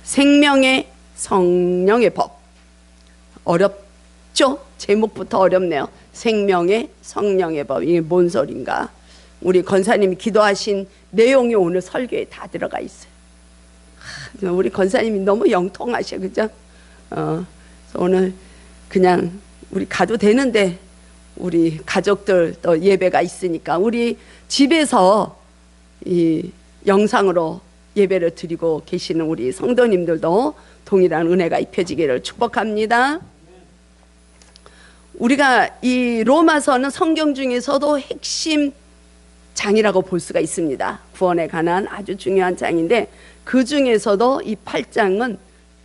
생명의 성령의 법. 어렵죠? 제목부터 어렵네요. 생명의 성령의 법. 이게 뭔 소린가? 우리 권사님이 기도하신 내용이 오늘 설교에 다 들어가 있어요. 우리 권사님이 너무 영통하셔, 그죠? 그래서 오늘 그냥 우리 가도 되는데, 우리 가족들 또 예배가 있으니까 우리 집에서 이 영상으로 예배를 드리고 계시는 우리 성도님들도 동일한 은혜가 입혀지기를 축복합니다. 우리가 이 로마서는 성경 중에서도 핵심 장이라고 볼 수가 있습니다. 구원에 관한 아주 중요한 장인데, 그 중에서도 이 8장은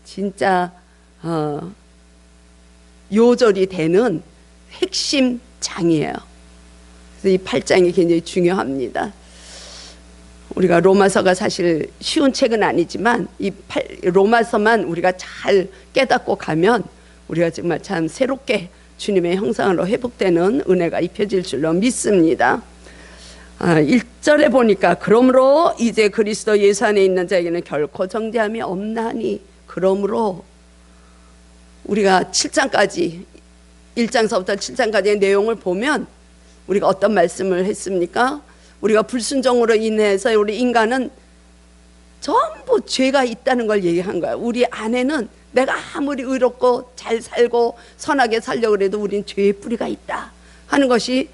진짜 요절이 되는 핵심 장이에요. 그래서 이 8장이 굉장히 중요합니다. 우리가 로마서가 사실 쉬운 책은 아니지만 이 로마서만 우리가 잘 깨닫고 가면 우리가 정말 참 새롭게 주님의 형상으로 회복되는 은혜가 입혀질 줄로 믿습니다. 1절에 보니까 그러므로 이제 그리스도 예수 안에 있는 자에게는 결코 정죄함이 없나니, 그러므로 우리가 7장까지 1장서부터 7장까지의 내용을 보면 우리가 어떤 말씀을 했습니까? 우리가 불순종으로 인해서 우리 인간은 전부 죄가 있다는 걸 얘기한 거야. 우리 안에는 내가 아무리 의롭고 잘 살고 선하게 살려고 해도 우린 죄의 뿌리가 있다 하는 것이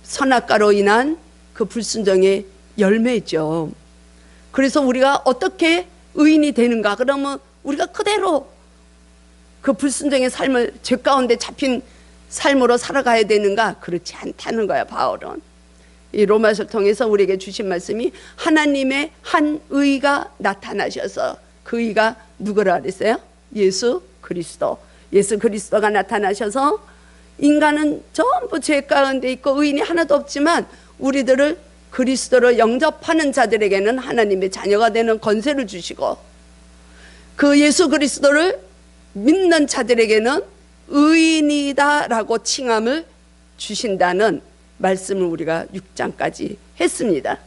선악과로 인한 그 불순종의 열매죠. 그래서 우리가 어떻게 의인이 되는가? 그러면 우리가 그대로 그 불순종의 삶을, 죄 가운데 잡힌 삶으로 살아가야 되는가? 그렇지 않다는 거야, 바울은. 이 로마서를 통해서 우리에게 주신 말씀이 하나님의 한 의가 나타나셔서, 그 의가 누구라 그랬어요? 예수 그리스도. 예수 그리스도가 나타나셔서 인간은 전부 죄 가운데 있고 의인이 하나도 없지만 우리들을 그리스도를 영접하는 자들에게는 하나님의 자녀가 되는 권세를 주시고, 그 예수 그리스도를 믿는 자들에게는 의인이다라고 칭함을 주신다는 말씀을 우리가 6장까지 했습니다.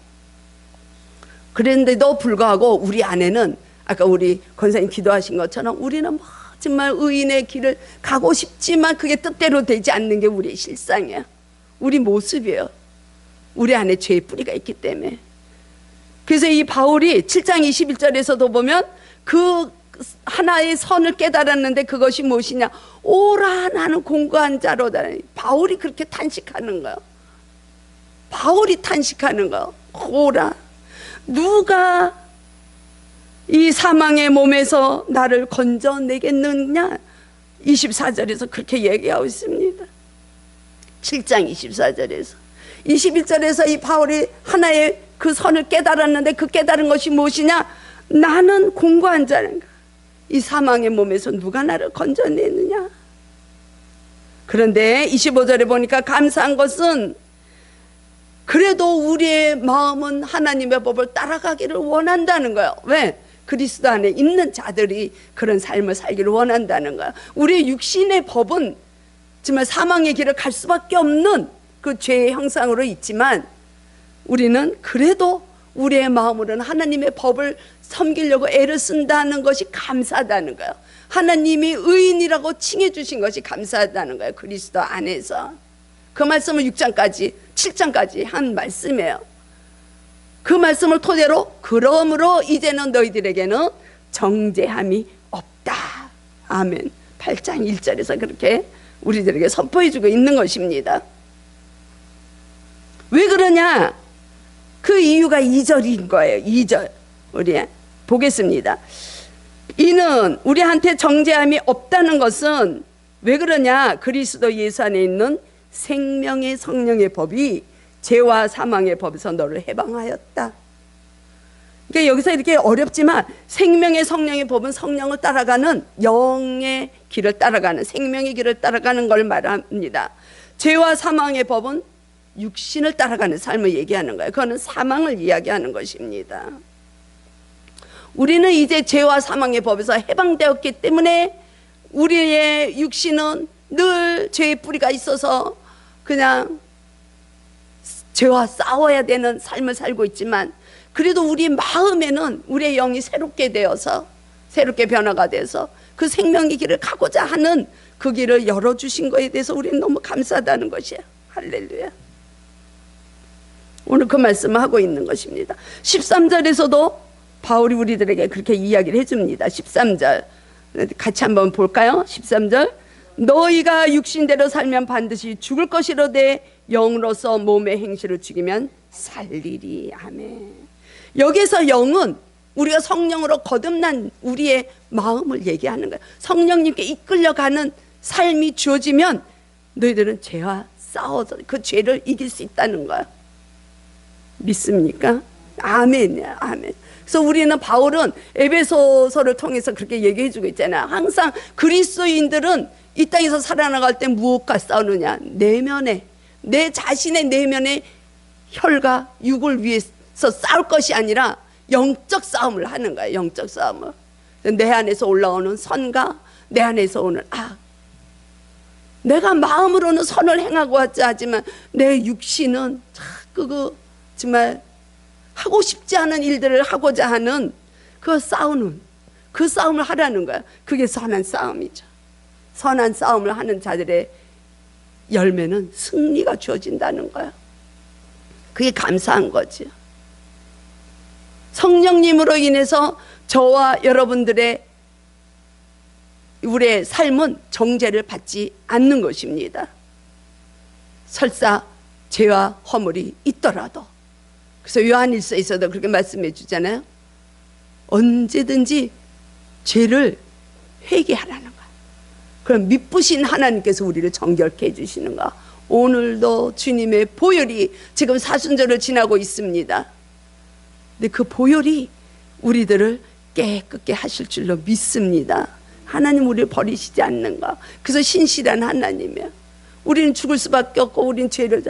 그런데도 불구하고 우리 안에는 아까 우리 권사님 기도하신 것처럼 우리는 정말 의인의 길을 가고 싶지만 그게 뜻대로 되지 않는 게 우리의 실상이에요. 우리 모습이에요. 우리 안에 죄의 뿌리가 있기 때문에. 그래서 이 바울이 7장 21절에서도 보면 그 하나의 선을 깨달았는데 그것이 무엇이냐? 오라 나는 공고한 자로다. 바울이 그렇게 탄식하는 거예요. 바울이 탄식하는 거예요. 오라, 누가 이 사망의 몸에서 나를 건져내겠느냐? 24절에서 그렇게 얘기하고 있습니다. 7장 24절에서 21절에서 이 바울이 하나의 그 선을 깨달았는데 그 깨달은 것이 무엇이냐? 나는 공고한 자인가? 이 사망의 몸에서 누가 나를 건져내느냐? 그런데 25절에 보니까 감사한 것은 그래도 우리의 마음은 하나님의 법을 따라가기를 원한다는 거예요. 왜? 그리스도 안에 있는 자들이 그런 삶을 살기를 원한다는 거예요. 우리의 육신의 법은 정말 사망의 길을 갈 수밖에 없는 그 죄의 형상으로 있지만 우리는 그래도 우리의 마음으로는 하나님의 법을 섬기려고 애를 쓴다는 것이 감사하다는 거예요. 하나님이 의인이라고 칭해 주신 것이 감사하다는 거예요. 그리스도 안에서. 그 말씀을 6장까지 7장까지 한 말씀이에요. 그 말씀을 토대로 그러므로 이제는 너희들에게는 정죄함이 없다. 아멘. 8장 1절에서 그렇게 우리들에게 선포해 주고 있는 것입니다. 왜 그러냐? 그 이유가 2절인 거예요. 2절 우리 보겠습니다. 이는 우리한테 정죄함이 없다는 것은 왜 그러냐? 그리스도 예수 안에 있는 생명의 성령의 법이 죄와 사망의 법에서 너를 해방하였다. 그러니까 여기서 이렇게 어렵지만 생명의 성령의 법은 성령을 따라가는 영의 길을 따라가는 생명의 길을 따라가는 걸 말합니다. 죄와 사망의 법은 육신을 따라가는 삶을 얘기하는 거예요. 그거는 사망을 이야기하는 것입니다. 우리는 이제 죄와 사망의 법에서 해방되었기 때문에 우리의 육신은 늘 죄의 뿌리가 있어서 그냥 죄와 싸워야 되는 삶을 살고 있지만 그래도 우리 마음에는 우리의 영이 새롭게 되어서, 새롭게 변화가 돼서 그 생명의 길을 가고자 하는 그 길을 열어주신 거에 대해서 우리는 너무 감사하다는 것이에요. 할렐루야. 오늘 그 말씀을 하고 있는 것입니다. 13절에서도 바울이 우리들에게 그렇게 이야기를 해줍니다. 13절 같이 한번 볼까요? 13절, 너희가 육신대로 살면 반드시 죽을 것이로되 영으로서 몸의 행실을 죽이면 살리리. 아멘. 여기서 영은 우리가 성령으로 거듭난 우리의 마음을 얘기하는 거예요. 성령님께 이끌려가는 삶이 주어지면 너희들은 죄와 싸워서 그 죄를 이길 수 있다는 거예요. 믿습니까? 아멘이야. 아멘. 그래서 우리는, 바울은 에베소서를 통해서 그렇게 얘기해 주고 있잖아요. 항상 그리스도인들은 이 땅에서 살아나갈 때 무엇과 싸우느냐? 내면에, 내 자신의 내면의 혈과 육을 위해서 싸울 것이 아니라 영적 싸움을 하는 거예요. 영적 싸움을. 내 안에서 올라오는 선과 내 안에서 오는 악. 내가 마음으로는 선을 행하고 하지만 내 육신은 자꾸 정말 하고 싶지 않은 일들을 하고자 하는 그 싸우는, 그 싸움을 하라는 거야. 그게 선한 싸움이죠. 선한 싸움을 하는 자들의 열매는 승리가 주어진다는 거야. 그게 감사한 거지. 성령님으로 인해서 저와 여러분들의 우리의 삶은 정죄를 받지 않는 것입니다. 설사 죄와 허물이 있더라도. 그래서 요한일서에서도 그렇게 말씀해 주잖아요. 언제든지 죄를 회개하라는 거야. 그럼 미쁘신 하나님께서 우리를 정결케 해주시는 거야. 오늘도 주님의 보혈이 지금 사순절을 지나고 있습니다. 근데 그 보혈이 우리들을 깨끗게 하실 줄로 믿습니다. 하나님 우리를 버리시지 않는 거. 그래서 신실한 하나님이에요. 우리는 죽을 수밖에 없고 우리는 죄를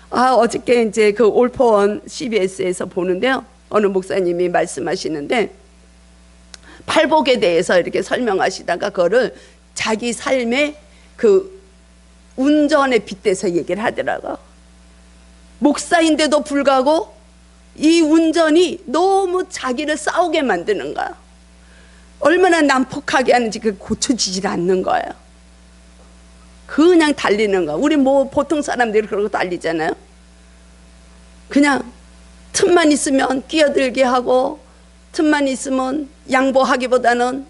어저께 이제 그 올포원 CBS에서 보는데요. 어느 목사님이 말씀하시는데 팔복에 대해서 이렇게 설명하시다가 그거를 자기 삶의 그 운전에 빗대서 얘기를 하더라고요. 목사인데도 불구하고 이 운전이 너무 자기를 싸우게 만드는 거야. 얼마나 난폭하게 하는지 그게 고쳐지질 않는 거예요. 그냥 달리는 거야. 우리 뭐 보통 사람들이 그러고 달리잖아요. 그냥 틈만 있으면 끼어들게 하고 틈만 있으면 양보하기보다는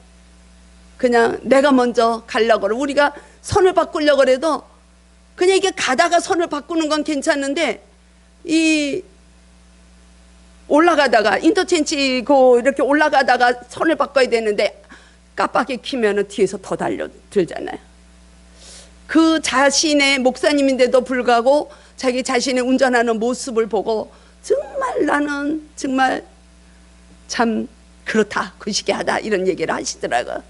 그냥 내가 먼저 가려고 그래. 우리가 선을 바꾸려고 해도 그냥 이게 가다가 선을 바꾸는 건 괜찮은데 이 올라가다가 인터체인지 이렇게 올라가다가 선을 바꿔야 되는데 깜빡이 키면은 뒤에서 더 달려들잖아요. 그 자신의 목사님인데도 불구하고 자기 자신의 운전하는 모습을 보고 정말 나는 정말 참 그렇다, 거시기하다 이런 얘기를 하시더라고요.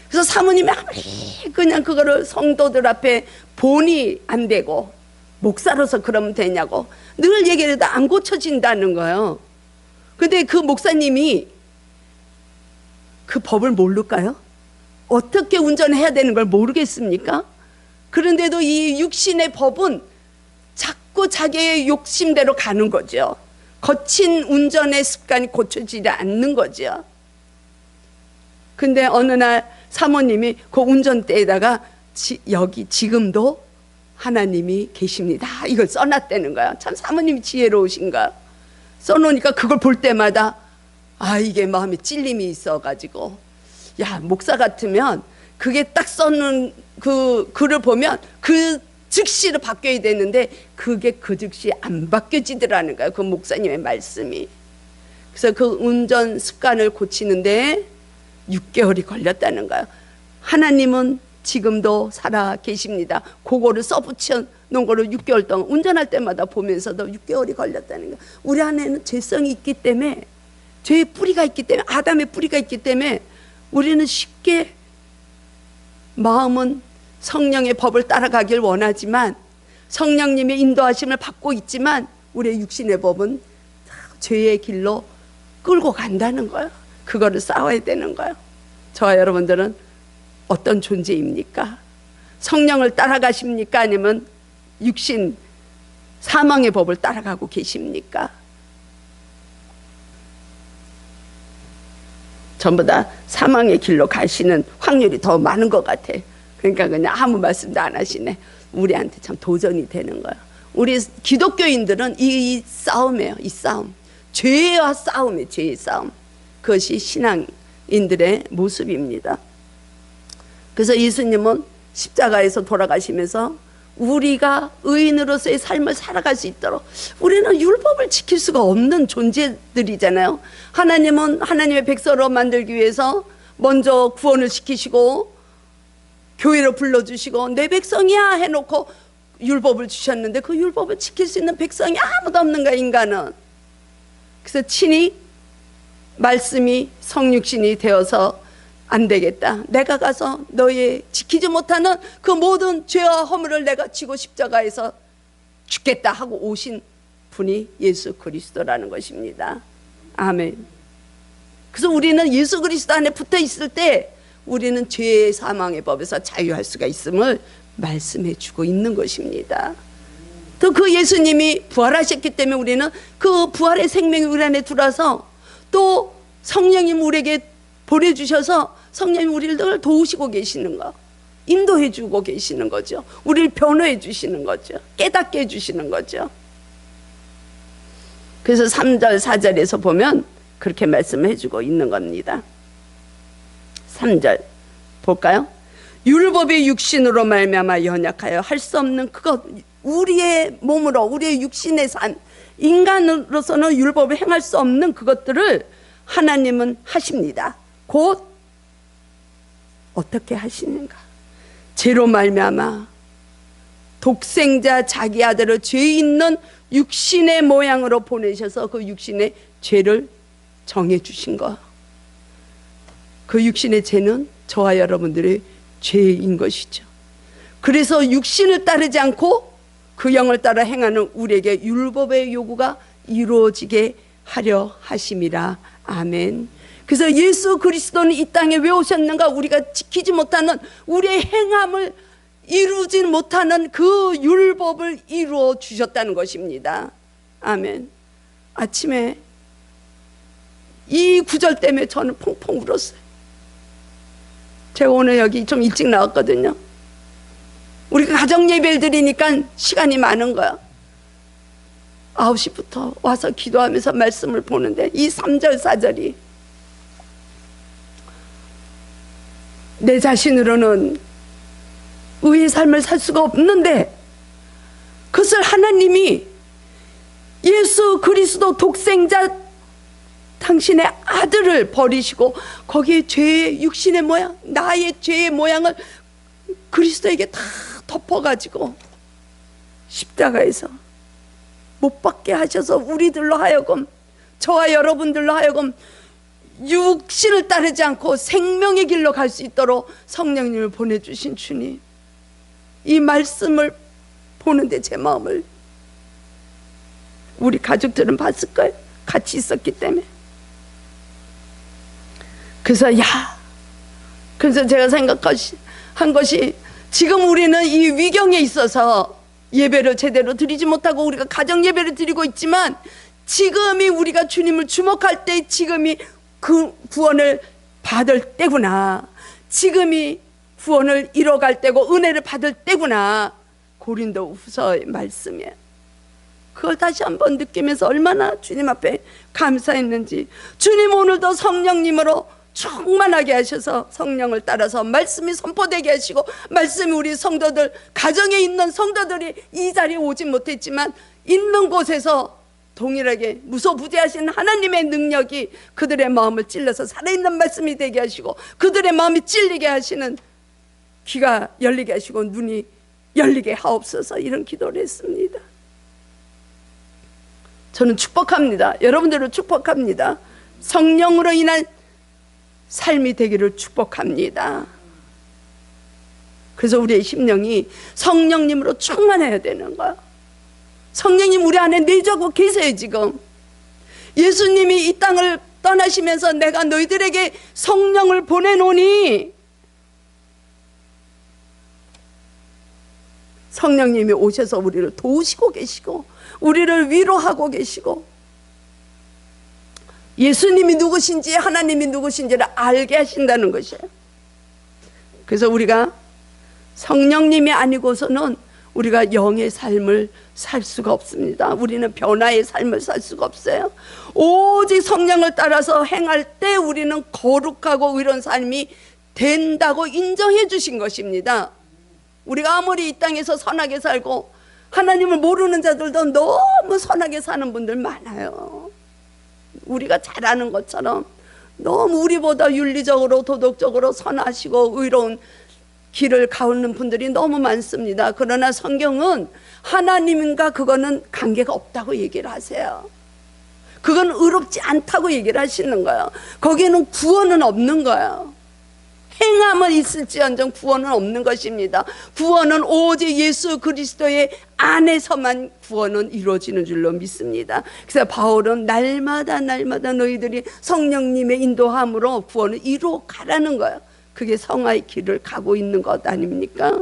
그래서 사모님이 아무리 그냥 그거를 성도들 앞에 본이 안 되고 목사로서 그러면 되냐고 늘 얘기를 해도 안 고쳐진다는 거예요. 근데 그 목사님이 그 법을 모를까요? 어떻게 운전해야 되는 걸 모르겠습니까? 그런데도 이 육신의 법은 자꾸 자기의 욕심대로 가는 거죠. 거친 운전의 습관이 고쳐지지 않는 거죠. 근데 어느 날 사모님이 그 운전대에다가 여기 지금도 하나님이 계십니다 이걸 써놨다는 거야. 참 사모님이 지혜로우신가. 써놓으니까 그걸 볼 때마다 이게 마음에 찔림이 있어가지고 야, 목사 같으면 그게 딱 써놓은 그 글을 보면 그 즉시로 바뀌어야 되는데 그게 그 즉시 안 바뀌어지더라는 거예요. 그 목사님의 말씀이. 그래서 그 운전 습관을 고치는데 6개월이 걸렸다는 거예요. 하나님은 지금도 살아 계십니다. 그거를 써붙여 놓은 거를 6개월 동안 운전할 때마다 보면서도 6개월이 걸렸다는 거예요. 우리 안에는 죄성이 있기 때문에, 죄의 뿌리가 있기 때문에, 아담의 뿌리가 있기 때문에 우리는 쉽게 마음은 성령의 법을 따라가길 원하지만 성령님의 인도하심을 받고 있지만 우리의 육신의 법은 죄의 길로 끌고 간다는 거예요. 그거를 싸워야 되는 거예요. 저와 여러분들은 어떤 존재입니까? 성령을 따라가십니까? 아니면 육신 사망의 법을 따라가고 계십니까? 전부 다 사망의 길로 가시는 확률이 더 많은 것 같아. 그러니까 그냥 아무 말씀도 안 하시네. 우리한테 참 도전이 되는 거야. 우리 기독교인들은 이 싸움이에요. 이 싸움. 죄와 싸움이에요. 죄의 싸움. 그것이 신앙인들의 모습입니다. 그래서 예수님은 십자가에서 돌아가시면서 우리가 의인으로서의 삶을 살아갈 수 있도록, 우리는 율법을 지킬 수가 없는 존재들이잖아요. 하나님은 하나님의 백성으로 만들기 위해서 먼저 구원을 시키시고 교회로 불러주시고 내 백성이야 해놓고 율법을 주셨는데, 그 율법을 지킬 수 있는 백성이 아무도 없는 거야, 인간은. 그래서 친히 말씀이 성육신이 되어서 안 되겠다, 내가 가서 너의 지키지 못하는 그 모든 죄와 허물을 내가 지고 십자가에서 죽겠다 하고 오신 분이 예수 그리스도라는 것입니다. 아멘. 그래서 우리는 예수 그리스도 안에 붙어 있을 때 우리는 죄의 사망의 법에서 자유할 수가 있음을 말씀해 주고 있는 것입니다. 또 그 예수님이 부활하셨기 때문에 우리는 그 부활의 생명이 우리 안에 들어와서, 또 성령님 우리에게 보내주셔서 성령님 우리를 늘 도우시고 계시는 거, 인도해 주고 계시는 거죠. 우리를 변호해 주시는 거죠. 깨닫게 해주시는 거죠. 그래서 3절 4절에서 보면 그렇게 말씀해 주고 있는 겁니다. 3절 볼까요? 율법의 육신으로 말미암아 연약하여 할 수 없는 그것, 우리의 몸으로 우리의 육신의 삶, 인간으로서는 율법을 행할 수 없는 그것들을 하나님은 하십니다. 곧 어떻게 하시는가? 죄로 말미암아 독생자 자기 아들을 죄 있는 육신의 모양으로 보내셔서 그 육신의 죄를 정해 주신 거. 그 육신의 죄는 저와 여러분들의 죄인 것이죠. 그래서 육신을 따르지 않고 그 영을 따라 행하는 우리에게 율법의 요구가 이루어지게 하려 하심이라. 아멘. 그래서 예수 그리스도는 이 땅에 왜 오셨는가? 우리가 지키지 못하는, 우리의 행함을 이루지 못하는 그 율법을 이루어 주셨다는 것입니다. 아멘. 아침에 이 구절 때문에 저는 펑펑 울었어요. 제가 오늘 여기 좀 일찍 나왔거든요. 우리가 가정 예배를 드리니까 시간이 많은 거야. 9시부터 와서 기도하면서 말씀을 보는데 이 3절 4절이, 내 자신으로는 의의 삶을 살 수가 없는데 그것을 하나님이 예수 그리스도 독생자 당신의 아들을 버리시고 거기에 죄의 육신의 모양, 나의 죄의 모양을 그리스도에게 다 덮어가지고 십자가에서 못 박게 하셔서 우리들로 하여금, 저와 여러분들로 하여금 육신을 따르지 않고 생명의 길로 갈 수 있도록 성령님을 보내주신 주님, 이 말씀을 보는데 제 마음을, 우리 가족들은 봤을 거예요. 같이 있었기 때문에. 그래서 그래서 제가 생각한 것이, 지금 우리는 이 위경에 있어서 예배를 제대로 드리지 못하고 우리가 가정 예배를 드리고 있지만, 지금이 우리가 주님을 주목할 때 지금이 그 구원을 받을 때구나, 지금이 구원을 이뤄갈 때고 은혜를 받을 때구나. 고린도후서의 말씀이에요. 그걸 다시 한번 느끼면서 얼마나 주님 앞에 감사했는지. 주님 오늘도 성령님으로 충만하게 하셔서 성령을 따라서 말씀이 선포되게 하시고, 말씀이 우리 성도들, 가정에 있는 성도들이 이 자리에 오지 못했지만 있는 곳에서 동일하게 무소부재하신 하나님의 능력이 그들의 마음을 찔러서 살아있는 말씀이 되게 하시고, 그들의 마음이 찔리게 하시는 귀가 열리게 하시고 눈이 열리게 하옵소서, 이런 기도를 했습니다. 저는 축복합니다. 여러분들을 축복합니다. 성령으로 인한 삶이 되기를 축복합니다. 그래서 우리의 심령이 성령님으로 충만해야 되는 거야. 성령님 우리 안에 내주하고 계세요. 지금 예수님이 이 땅을 떠나시면서 내가 너희들에게 성령을 보내노니, 성령님이 오셔서 우리를 도우시고 계시고 우리를 위로하고 계시고, 예수님이 누구신지 하나님이 누구신지를 알게 하신다는 것이에요. 그래서 우리가 성령님이 아니고서는 우리가 영의 삶을 살 수가 없습니다. 우리는 변화의 삶을 살 수가 없어요. 오직 성령을 따라서 행할 때 우리는 거룩하고 의로운 삶이 된다고 인정해 주신 것입니다. 우리가 아무리 이 땅에서 선하게 살고 하나님을 모르는 자들도 너무 선하게 사는 분들 많아요. 우리가 잘 아는 것처럼 너무 우리보다 윤리적으로 도덕적으로 선하시고 의로운 길을 가는 분들이 너무 많습니다. 그러나 성경은 하나님과 그거는 관계가 없다고 얘기를 하세요. 그건 의롭지 않다고 얘기를 하시는 거예요. 거기에는 구원은 없는 거예요. 행함은 있을지언정 구원은 없는 것입니다. 구원은 오직 예수 그리스도의 안에서만 구원은 이루어지는 줄로 믿습니다. 그래서 바울은 날마다 너희들이 성령님의 인도함으로 구원을 이루어 가라는 거예요. 그게 성화의 길을 가고 있는 것 아닙니까?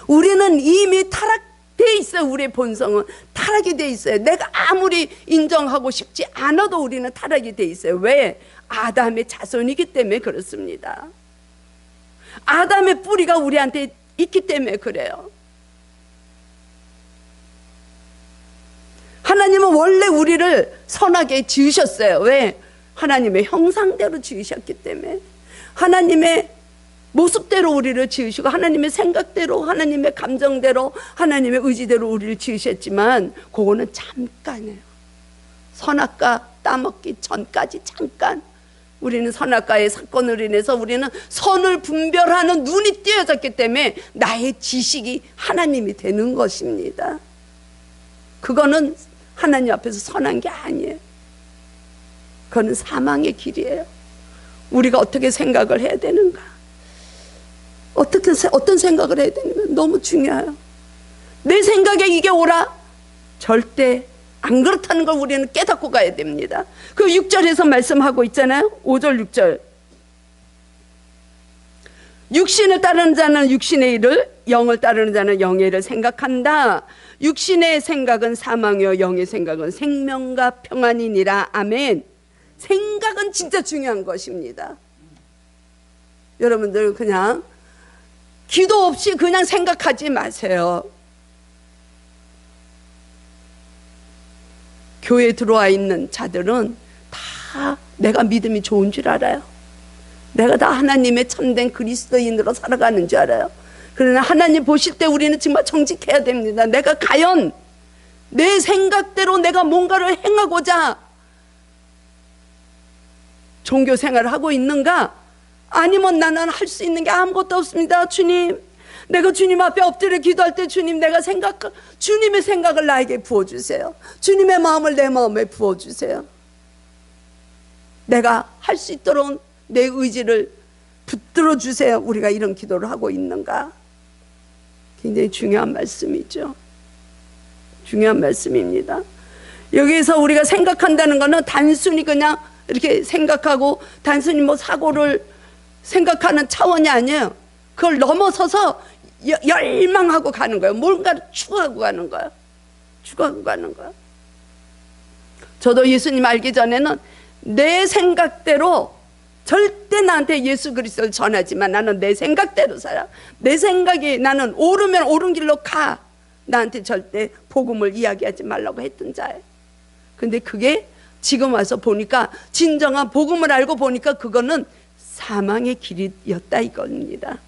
우리는 이미 타락되어 있어요. 우리의 본성은 타락이 되어 있어요. 내가 아무리 인정하고 싶지 않아도 우리는 타락이 되어 있어요. 왜? 아담의 자손이기 때문에 그렇습니다. 아담의 뿌리가 우리한테 있기 때문에 그래요. 하나님은 원래 우리를 선하게 지으셨어요. 왜? 하나님의 형상대로 지으셨기 때문에. 하나님의 모습대로 우리를 지으시고 하나님의 생각대로 하나님의 감정대로 하나님의 의지대로 우리를 지으셨지만 그거는 잠깐이에요. 선악과 따먹기 전까지 잠깐. 우리는 선악과의 사건으로 인해서 우리는 선을 분별하는 눈이 띄어졌기 때문에 나의 지식이 하나님이 되는 것입니다. 그거는 하나님 앞에서 선한 게 아니에요. 그거는 사망의 길이에요. 우리가 어떻게 생각을 해야 되는가? 어떤 생각을 해야 되는가? 너무 중요해요. 내 생각에 이게 옳아? 절대 안 그렇다는 걸 우리는 깨닫고 가야 됩니다. 그 6절에서 말씀하고 있잖아요. 5절 6절. 육신을 따르는 자는 육신의 일을, 영을 따르는 자는 영의 일을 생각한다. 육신의 생각은 사망이요 영의 생각은 생명과 평안이니라. 아멘. 생각은 진짜 중요한 것입니다. 여러분들 그냥 기도 없이 그냥 생각하지 마세요. 교회에 들어와 있는 자들은 다 내가 믿음이 좋은 줄 알아요. 내가 다 하나님의 참된 그리스도인으로 살아가는 줄 알아요. 그러나 하나님 보실 때 우리는 정말 정직해야 됩니다. 내가 과연 내 생각대로 내가 뭔가를 행하고자 종교 생활을 하고 있는가? 아니면 나는 할 수 있는 게 아무것도 없습니다. 주님, 내가 주님 앞에 엎드려 기도할 때 주님, 주님의 생각을 나에게 부어주세요. 주님의 마음을 내 마음에 부어주세요. 내가 할 수 있도록 내 의지를 붙들어 주세요. 우리가 이런 기도를 하고 있는가? 굉장히 중요한 말씀이죠. 중요한 말씀입니다. 여기에서 우리가 생각한다는 것은 단순히 그냥 이렇게 생각하고 단순히 뭐 사고를 생각하는 차원이 아니에요. 그걸 넘어서서 열망하고 가는 거예요. 뭔가를 추구하고 가는 거예요. 추구하고 가는 거예요. 저도 예수님 알기 전에는 내 생각대로 절대 나한테 예수 그리스도를 전하지만 나는 내 생각대로 살아. 내 생각이 나는 옳으면 옳은 길로 가. 나한테 절대 복음을 이야기하지 말라고 했던 자예요. 근데 그게 지금 와서 보니까 진정한 복음을 알고 보니까 그거는 사망의 길이었다 이겁니다.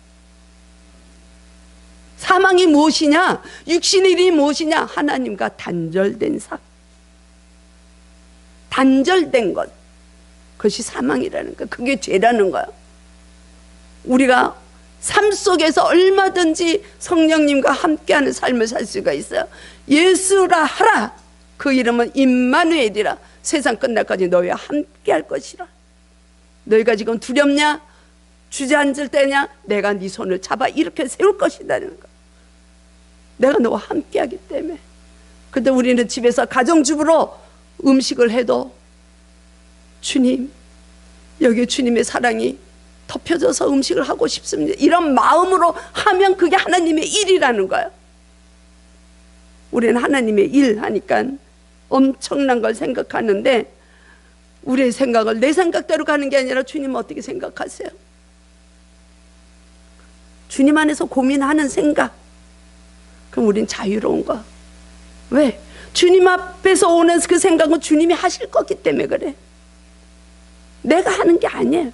사망이 무엇이냐? 육신의 일이 무엇이냐? 하나님과 단절된 삶. 단절된 것. 그것이 사망이라는 거예요. 그게 죄라는 거예요. 우리가 삶 속에서 얼마든지 성령님과 함께하는 삶을 살 수가 있어요. 예수라 하라. 그 이름은 임마누엘이라. 세상 끝날까지 너희와 함께할 것이라. 너희가 지금 두렵냐? 주저앉을 때냐? 내가 네 손을 잡아 이렇게 세울 것이라는 거. 내가 너와 함께하기 때문에. 근데 우리는 집에서 가정주부로 음식을 해도 주님, 여기 주님의 사랑이 덮여져서 음식을 하고 싶습니다. 이런 마음으로 하면 그게 하나님의 일이라는 거예요. 우리는 하나님의 일 하니까 엄청난 걸 생각하는데 우리의 생각을 내 생각대로 가는 게 아니라 주님 어떻게 생각하세요? 주님 안에서 고민하는 생각, 그럼 우린 자유로운 거야. 왜? 주님 앞에서 오는 그 생각은 주님이 하실 거기 때문에 그래. 내가 하는 게 아니에요.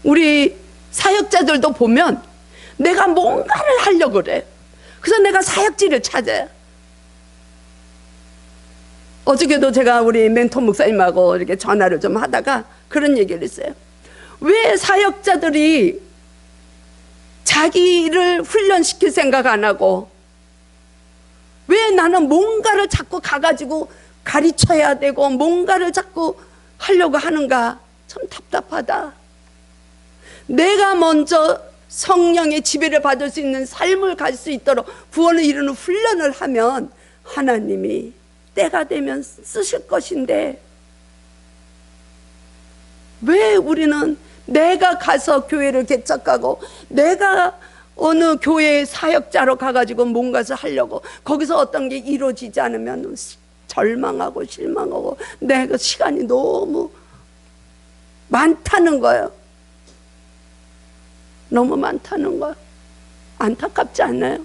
우리 사역자들도 보면 내가 뭔가를 하려고 그래. 그래서 내가 사역지를 찾아요. 어저께도 제가 우리 멘토 목사님하고 이렇게 전화를 좀 하다가 그런 얘기를 했어요. 왜 사역자들이 자기를 훈련시킬 생각 안 하고 왜 나는 뭔가를 자꾸 가가지고 가르쳐야 되고 뭔가를 자꾸 하려고 하는가? 참 답답하다. 내가 먼저 성령의 지배를 받을 수 있는 삶을 갈 수 있도록 구원을 이루는 훈련을 하면 하나님이 때가 되면 쓰실 것인데, 왜 우리는 내가 가서 교회를 개척하고 내가 어느 교회의 사역자로 가가지고 뭔가를 하려고 거기서 어떤 게 이루어지지 않으면 절망하고 실망하고 내가 시간이 너무 많다는 거예요. 너무 많다는 거예요. 안타깝지 않나요?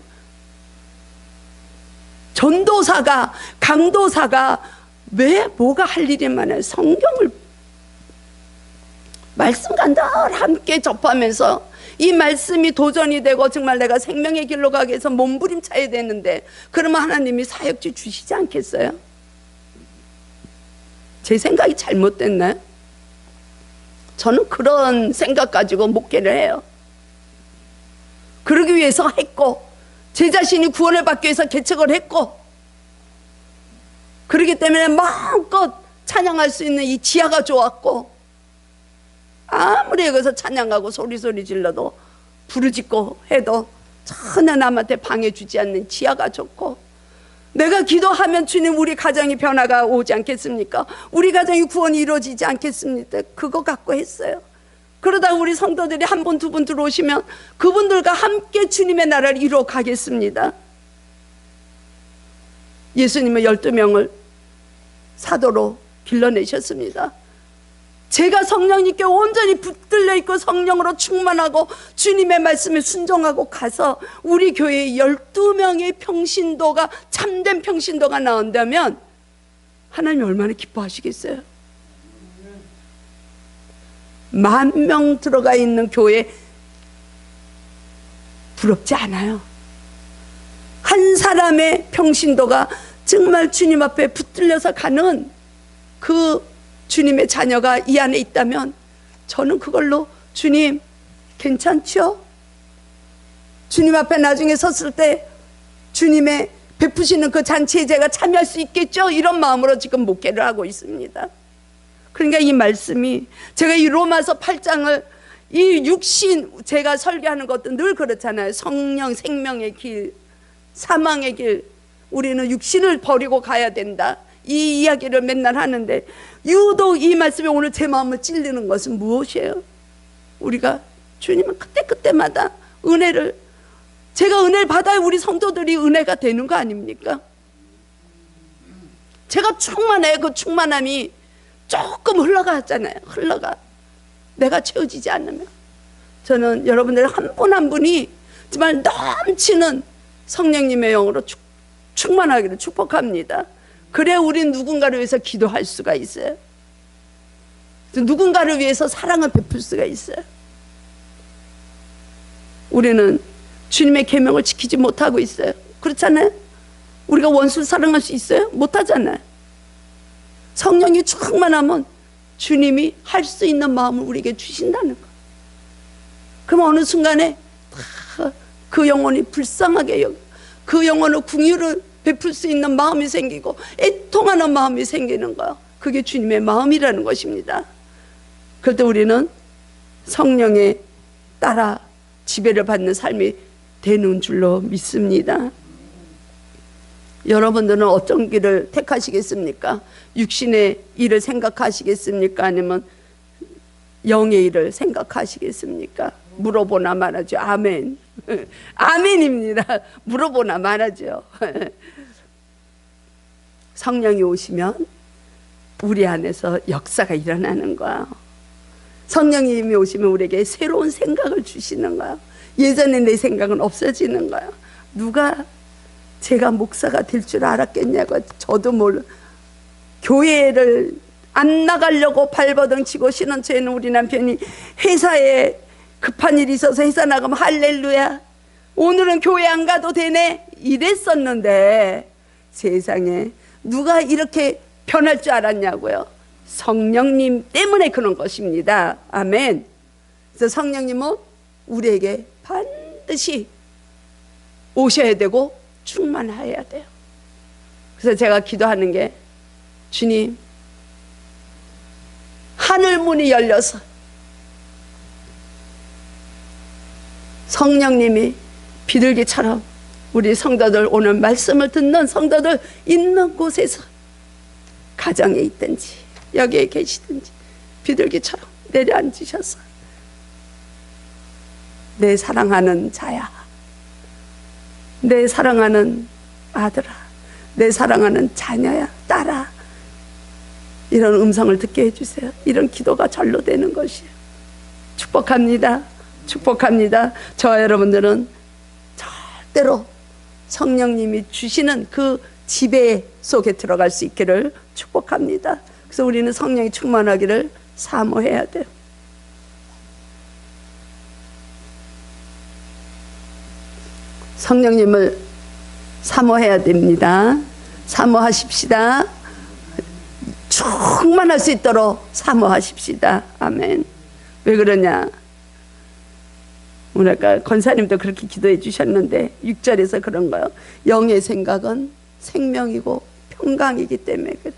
전도사가, 강도사가 왜 뭐가 할 일이 많아요? 성경을 말씀과 늘 함께 접하면서 이 말씀이 도전이 되고 정말 내가 생명의 길로 가기 위해서 몸부림쳐야 되는데, 그러면 하나님이 사역지 주시지 않겠어요? 제 생각이 잘못됐나요? 저는 그런 생각 가지고 목회를 해요. 그러기 위해서 했고, 제 자신이 구원을 받기 위해서 개척을 했고, 그렇기 때문에 마음껏 찬양할 수 있는 이 지하가 좋았고, 아무리 여기서 찬양하고 소리 질러도 부르짖고 해도 전혀 남한테 방해 주지 않는 지하가 좋고, 내가 기도하면 주님 우리 가정이 변화가 오지 않겠습니까? 우리 가정이 구원이 이루어지지 않겠습니까? 그거 갖고 했어요. 그러다 우리 성도들이 한 분, 두 분 들어오시면 그분들과 함께 주님의 나라를 이루어 가겠습니다. 예수님은 12명을 사도로 길러내셨습니다. 제가 성령님께 온전히 붙들려 있고 성령으로 충만하고 주님의 말씀에 순종하고 가서 우리 교회에 12명의 평신도가, 참된 평신도가 나온다면 하나님이 얼마나 기뻐하시겠어요? 10,000명 들어가 있는 교회 부럽지 않아요. 한 사람의 평신도가 정말 주님 앞에 붙들려서 가는 그 주님의 자녀가 이 안에 있다면 저는 그걸로 주님 괜찮죠? 주님 앞에 나중에 섰을 때 주님의 베푸시는 그 잔치에 제가 참여할 수 있겠죠? 이런 마음으로 지금 목회를 하고 있습니다. 그러니까 이 말씀이, 제가 이 로마서 8장을 이 육신, 제가 설교하는 것도 늘 그렇잖아요. 성령, 생명의 길, 사망의 길, 우리는 육신을 버리고 가야 된다, 이 이야기를 맨날 하는데, 유독 이 말씀이 오늘 제 마음을 찔리는 것은 무엇이에요? 우리가 주님은 그때마다 은혜를, 제가 은혜를 받아야 우리 성도들이 은혜가 되는 거 아닙니까? 제가 충만해. 그 충만함이 조금 흘러가잖아요. 흘러가. 내가 채워지지 않으면. 저는 여러분들 한 분 한 분이 정말 넘치는 성령님의 영으로 충만하기를 축복합니다. 그래 우린 누군가를 위해서 기도할 수가 있어요. 누군가를 위해서 사랑을 베풀 수가 있어요. 우리는 주님의 계명을 지키지 못하고 있어요. 그렇잖아요? 우리가 원수를 사랑할 수 있어요? 못하잖아요. 성령이 충만하면 주님이 할 수 있는 마음을 우리에게 주신다는 거. 그럼 어느 순간에 그 영혼이 불쌍하게 여겨, 그 영혼의 긍휼을 베풀 수 있는 마음이 생기고 애통하는 마음이 생기는 거예요. 그게 주님의 마음이라는 것입니다. 그럴 때 우리는 성령에 따라 지배를 받는 삶이 되는 줄로 믿습니다. 여러분들은 어떤 길을 택하시겠습니까? 육신의 일을 생각하시겠습니까? 아니면 영의 일을 생각하시겠습니까? 물어보나 말하죠. 아멘. 아멘입니다. 물어보나 말하죠. 성령이 오시면 우리 안에서 역사가 일어나는 거야. 성령님이 오시면 우리에게 새로운 생각을 주시는 거야. 예전에 내 생각은 없어지는 거야. 누가 제가 목사가 될 줄 알았겠냐고. 저도 몰라. 교회를 안 나가려고 발버둥 치고 신혼초에는 우리 남편이 회사에 급한 일이 있어서 회사 나가면 할렐루야, 오늘은 교회 안 가도 되네, 이랬었는데 세상에 누가 이렇게 변할 줄 알았냐고요. 성령님 때문에 그런 것입니다. 아멘. 그래서 성령님은 우리에게 반드시 오셔야 되고 충만해야 돼요. 그래서 제가 기도하는 게, 주님, 하늘 문이 열려서 성령님이 비둘기처럼 우리 성도들, 오늘 말씀을 듣는 성도들 있는 곳에서, 가정에 있든지 여기에 계시든지 비둘기처럼 내려앉으셔서, 내 사랑하는 자야, 내 사랑하는 아들아, 내 사랑하는 자녀야, 딸아, 이런 음성을 듣게 해주세요. 이런 기도가 절로 되는 것이에요. 축복합니다. 축복합니다. 저와 여러분들은 절대로 성령님이 주시는 그 지배 속에 들어갈 수 있기를 축복합니다. 그래서 우리는 성령이 충만하기를 사모해야 돼요. 성령님을 사모해야 됩니다. 사모하십시다. 충만할 수 있도록 사모하십시다. 아멘. 왜 그러냐? 오늘 아까 권사님도 그렇게 기도해 주셨는데 6절에서 그런 거예요. 영의 생각은 생명이고 평강이기 때문에 그래요.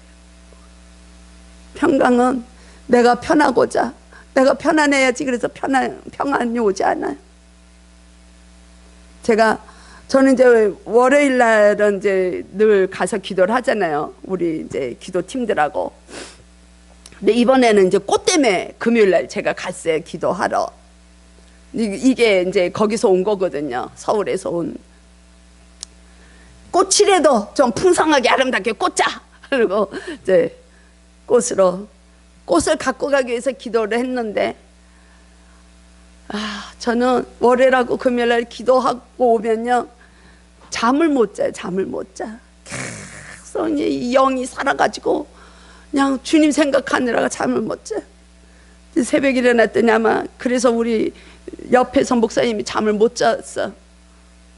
평강은 내가 편하고자, 내가 편안해야지, 그래서 평안이 오지 않아요. 저는 이제 월요일 날은 이제 늘 가서 기도를 하잖아요. 우리 이제 기도 팀들하고. 근데 이번에는 이제 꽃 때문에 금요일 날 제가 갔어요, 기도하러. 이게 이제 거기서 온 거거든요. 서울에서 온. 꽃이라도 좀 풍성하게 아름답게 꽂자. 그리고 이제 꽃을 갖고 가기 위해서 기도를 했는데, 저는 월요일하고 금요일날 기도하고 오면요, 잠을 못 자요. 잠을 못 자. 계속 이 영이 살아가지고 그냥 주님 생각하느라가 잠을 못 자요. 새벽에 일어났더니 아마 그래서 우리 옆에서 목사님이 잠을 못 잤어.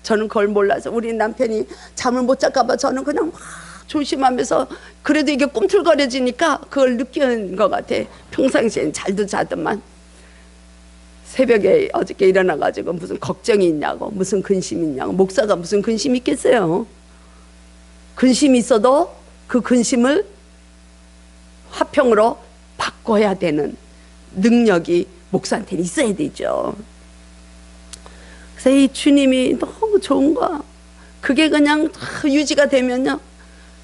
저는 그걸 몰라서. 우리 남편이 잠을 못 잘까봐 저는 그냥 막 조심하면서, 그래도 이게 꿈틀거려지니까 그걸 느끼는 것 같아. 평상시엔 잘도 자더만 새벽에 어저께 일어나가지고 무슨 걱정이 있냐고, 무슨 근심이 있냐고. 목사가 무슨 근심이 있겠어요. 근심이 있어도 그 근심을 화평으로 바꿔야 되는 능력이 목사한테는 있어야 되죠. 그래서 이 주님이 너무 좋은 거야. 그게 그냥 유지가 되면요,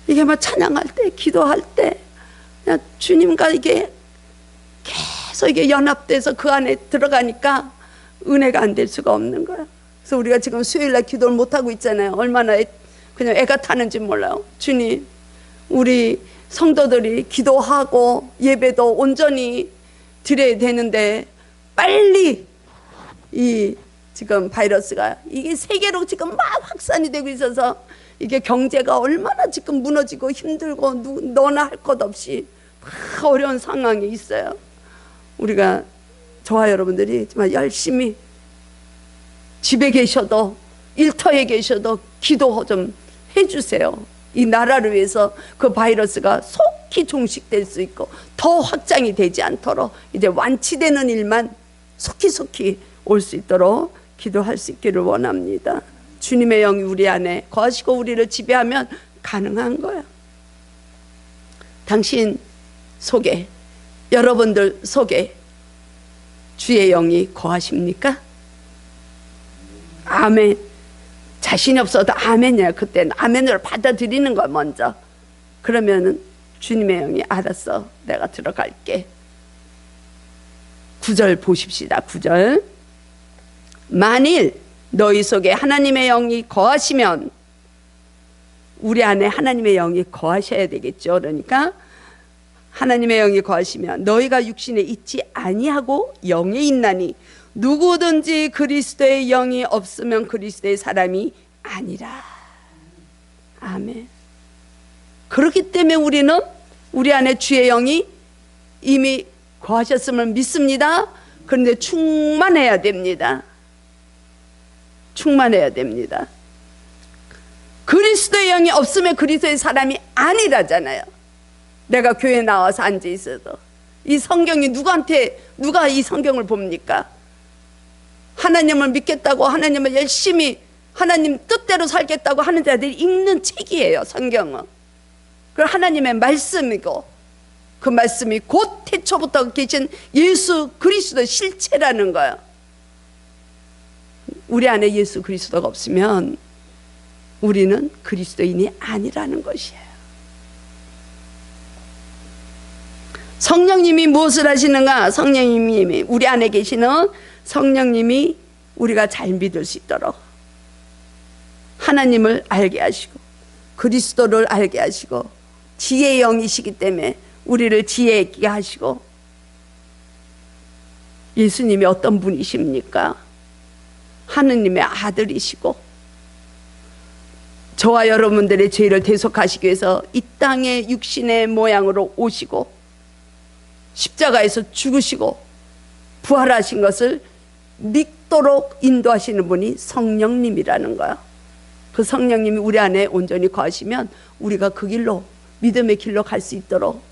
이게 막 찬양할 때, 기도할 때 그냥 주님과 이게 계속 이게 연합돼서 그 안에 들어가니까 은혜가 안 될 수가 없는 거야. 그래서 우리가 지금 수요일날 기도를 못하고 있잖아요. 얼마나 그냥 애가 타는지 몰라요. 주님, 우리 성도들이 기도하고 예배도 온전히 드려야 되는데 빨리 이 지금 바이러스가 이게 세계로 지금 막 확산이 되고 있어서 이게 경제가 얼마나 지금 무너지고 힘들고 너나 할 것 없이 막 어려운 상황에 있어요. 우리가, 저와 여러분들이 정말 열심히 집에 계셔도 일터에 계셔도 기도 좀 해주세요. 이 나라를 위해서 그 바이러스가 속히 종식될 수 있고 더 확장이 되지 않도록 이제 완치되는 일만 속히 올 수 있도록 기도할 수 있기를 원합니다. 주님의 영이 우리 안에 거하시고 우리를 지배하면 가능한 거야. 당신 속에, 여러분들 속에 주의 영이 거하십니까? 아멘. 자신이 없어도 아멘이야. 그때는 아멘으로 받아들이는 거야 먼저. 그러면은 주님의 영이 알았어, 내가 들어갈게. 9절 보십시다. 9절. 만일 너희 속에 하나님의 영이 거하시면, 우리 안에 하나님의 영이 거하셔야 되겠죠. 그러니까 하나님의 영이 거하시면 너희가 육신에 있지 아니하고 영에 있나니 누구든지 그리스도의 영이 없으면 그리스도의 사람이 아니라. 아멘. 그렇기 때문에 우리는 우리 안에 주의 영이 이미 거하셨음을 믿습니다. 그런데 충만해야 됩니다. 충만해야 됩니다. 그리스도의 영이 없으면 그리스도의 사람이 아니라잖아요. 내가 교회에 나와서 앉아 있어도 이 성경이 누가 이 성경을 봅니까? 하나님을 믿겠다고, 하나님을 열심히 하나님 뜻대로 살겠다고 하는 자들이 읽는 책이에요. 성경은. 그 하나님의 말씀이고, 그 말씀이 곧 태초부터 계신 예수 그리스도 실체라는 거예요. 우리 안에 예수 그리스도가 없으면 우리는 그리스도인이 아니라는 것이에요. 성령님이 무엇을 하시는가? 성령님이, 우리 안에 계시는 성령님이 우리가 잘 믿을 수 있도록 하나님을 알게 하시고 그리스도를 알게 하시고 지혜의 영이시기 때문에 우리를 지혜 있게 하시고. 예수님이 어떤 분이십니까? 하느님의 아들이시고 저와 여러분들의 죄를 대속하시기 위해서 이 땅에 육신의 모양으로 오시고 십자가에서 죽으시고 부활하신 것을 믿도록 인도하시는 분이 성령님이라는 거야. 그 성령님이 우리 안에 온전히 거하시면 우리가 그 길로, 믿음의 길로 갈 수 있도록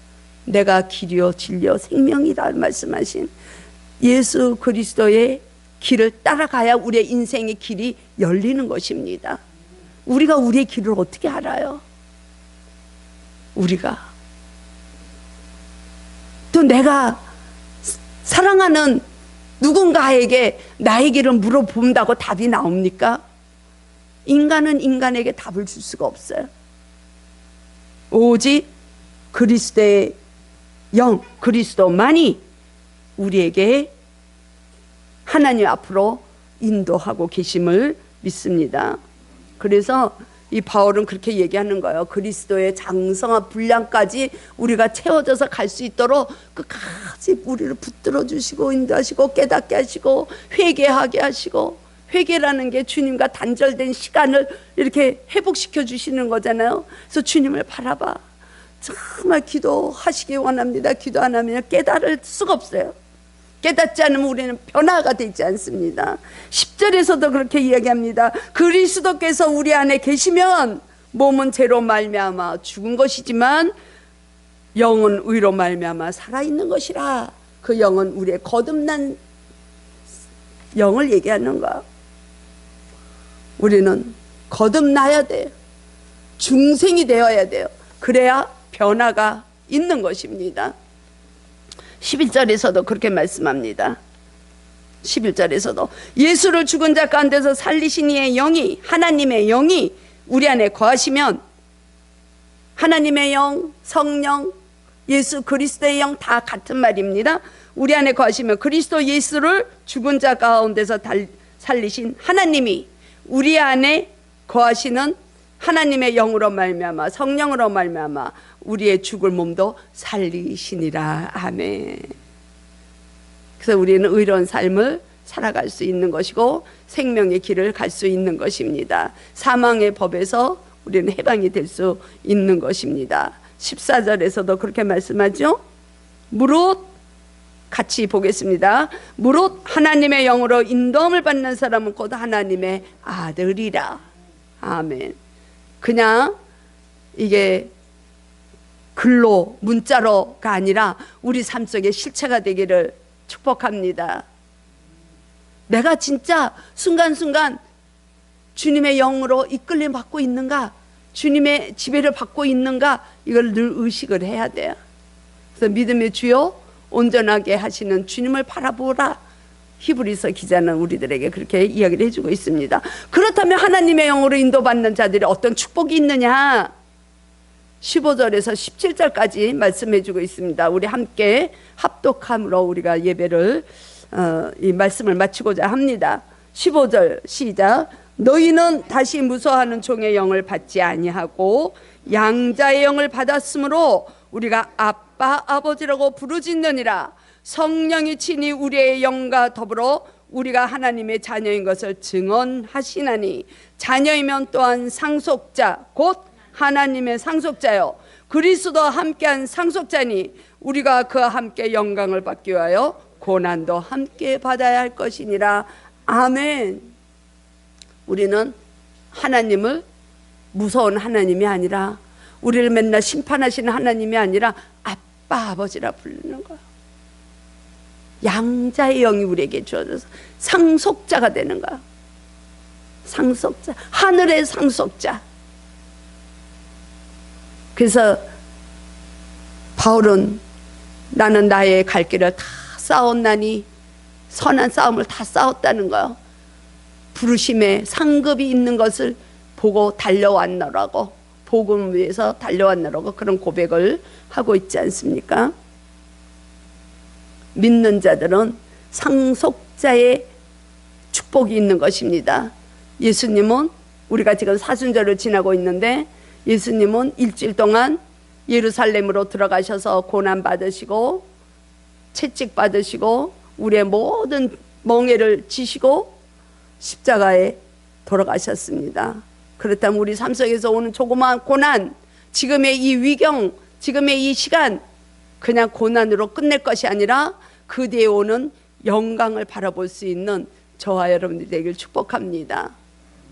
내가 길이요 진리요 생명이라 말씀하신 예수 그리스도의 길을 따라가야 우리의 인생의 길이 열리는 것입니다. 우리가 우리의 길을 어떻게 알아요? 우리가 또 내가 사랑하는 누군가에게 나의 길을 물어본다고 답이 나옵니까? 인간은 인간에게 답을 줄 수가 없어요. 오직 그리스도의 영, 그리스도만이 우리에게 하나님 앞으로 인도하고 계심을 믿습니다. 그래서 이 바울은 그렇게 얘기하는 거예요. 그리스도의 장성한 분량까지 우리가 채워져서 갈 수 있도록 끝까지 우리를 붙들어 주시고 인도하시고 깨닫게 하시고 회개하게 하시고, 회개라는 게 주님과 단절된 시간을 이렇게 회복시켜 주시는 거잖아요. 그래서 주님을 바라봐. 정말 기도하시기 원합니다. 기도 안 하면 깨달을 수가 없어요. 깨닫지 않으면 우리는 변화가 되지 않습니다. 10절에서도 그렇게 이야기합니다. 그리스도께서 우리 안에 계시면 몸은 죄로 말미암아 죽은 것이지만 영은 의로 말미암아 살아있는 것이라. 그 영은 우리의 거듭난 영을 얘기하는 거야. 우리는 거듭나야 돼요. 중생이 되어야 돼요. 그래야 변화가 있는 것입니다. 11절에서도 그렇게 말씀합니다. 11절에서도 예수를 죽은 자 가운데서 살리신 이의 영이, 하나님의 영이 우리 안에 거하시면, 하나님의 영, 성령, 예수 그리스도의 영 다 같은 말입니다. 우리 안에 거하시면 그리스도 예수를 죽은 자 가운데서 살리신 하나님이 우리 안에 거하시는 하나님의 영으로 말미암아, 성령으로 말미암아 우리의 죽을 몸도 살리시니라. 아멘. 그래서 우리는 의로운 삶을 살아갈 수 있는 것이고 생명의 길을 갈 수 있는 것입니다. 사망의 법에서 우리는 해방이 될 수 있는 것입니다. 14절에서도 그렇게 말씀하죠. 무릇, 같이 보겠습니다. 무릇 하나님의 영으로 인도함을 받는 사람은 곧 하나님의 아들이라. 아멘. 그냥 이게 글로 문자로가 아니라 우리 삶 속에 실체가 되기를 축복합니다. 내가 진짜 순간순간 주님의 영으로 이끌림 받고 있는가, 주님의 지배를 받고 있는가, 이걸 늘 의식을 해야 돼요. 그래서 믿음의 주요 온전하게 하시는 주님을 바라보라. 히브리서 기자는 우리들에게 그렇게 이야기를 해주고 있습니다. 그렇다면 하나님의 영으로 인도받는 자들이 어떤 축복이 있느냐? 15절에서 17절까지 말씀해주고 있습니다. 우리 함께 합독함으로 우리가 예배를 이 말씀을 마치고자 합니다. 15절 시작. 너희는 다시 무서워하는 종의 영을 받지 아니하고 양자의 영을 받았으므로 우리가 아빠 아버지라고 부르짖느니라. 성령이 친히 우리의 영과 더불어 우리가 하나님의 자녀인 것을 증언하시나니 자녀이면 또한 상속자 곧 하나님의 상속자요 그리스도와 함께한 상속자니 우리가 그와 함께 영광을 받기 위하여 고난도 함께 받아야 할 것이니라. 아멘. 우리는 하나님을 무서운 하나님이 아니라, 우리를 맨날 심판하시는 하나님이 아니라 아빠 아버지라 부르는 거예요. 양자의 영이 우리에게 주어져서 상속자가 되는 거야. 상속자, 하늘의 상속자. 그래서 바울은 나는 나의 갈 길을 다 싸웠나니, 선한 싸움을 다 싸웠다는 거예요. 부르심에 상급이 있는 것을 보고 달려왔노라고, 복음을 위해서 달려왔노라고 그런 고백을 하고 있지 않습니까? 믿는 자들은 상속자의 축복이 있는 것입니다. 예수님은, 우리가 지금 사순절을 지나고 있는데, 예수님은 일주일 동안 예루살렘으로 들어가셔서 고난 받으시고 채찍 받으시고 우리의 모든 멍에를 지시고 십자가에 돌아가셨습니다. 그렇다면 우리 삶 속에서 오는 조그마한 고난, 지금의 이 위경, 지금의 이 시간 그냥 고난으로 끝낼 것이 아니라 그 뒤에 오는 영광을 바라볼 수 있는 저와 여러분들이 되길 축복합니다.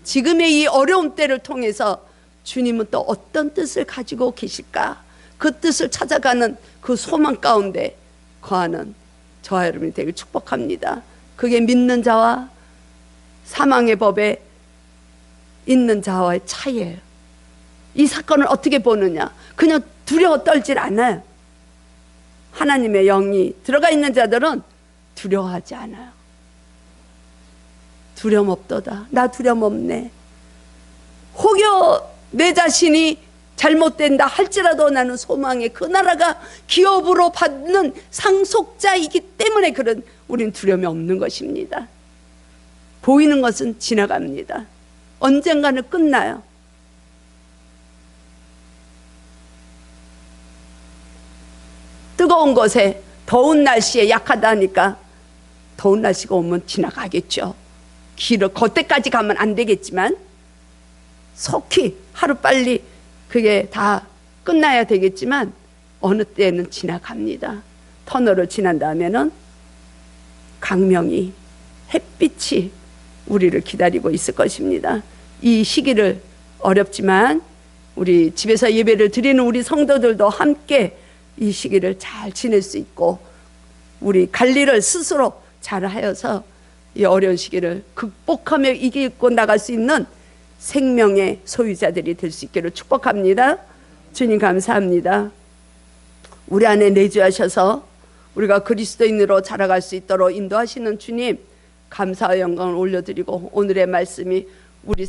지금의 이 어려운 때를 통해서 주님은 또 어떤 뜻을 가지고 계실까? 그 뜻을 찾아가는 그 소망 가운데 거하는 저와 여러분이 되길 축복합니다. 그게 믿는 자와 사망의 법에 있는 자와의 차이예요. 이 사건을 어떻게 보느냐? 그냥 두려워 떨질 않아요. 하나님의 영이 들어가 있는 자들은 두려워하지 않아요. 두려움 없도다. 나 두려움 없네. 혹여 내 자신이 잘못된다 할지라도 나는 소망의 그 나라가 기업으로 받는 상속자이기 때문에 그런 우리는 두려움이 없는 것입니다. 보이는 것은 지나갑니다. 언젠가는 끝나요. 뜨거운 곳에 더운 날씨에 약하다니까 더운 날씨가 오면 지나가겠죠. 길을 그때까지 가면 안 되겠지만 속히 하루빨리 그게 다 끝나야 되겠지만 어느 때는 지나갑니다. 터널을 지난 다음에는 강명이, 햇빛이 우리를 기다리고 있을 것입니다. 이 시기를 어렵지만 우리 집에서 예배를 드리는 우리 성도들도 함께 이 시기를 잘 지낼 수 있고 우리 관리를 스스로 잘 하여서 이 어려운 시기를 극복하며 이기고 나갈 수 있는 생명의 소유자들이 될 수 있기를 축복합니다. 주님 감사합니다. 우리 안에 내주하셔서 우리가 그리스도인으로 자라갈 수 있도록 인도하시는 주님 감사와 영광을 올려드리고 오늘의 말씀이 우리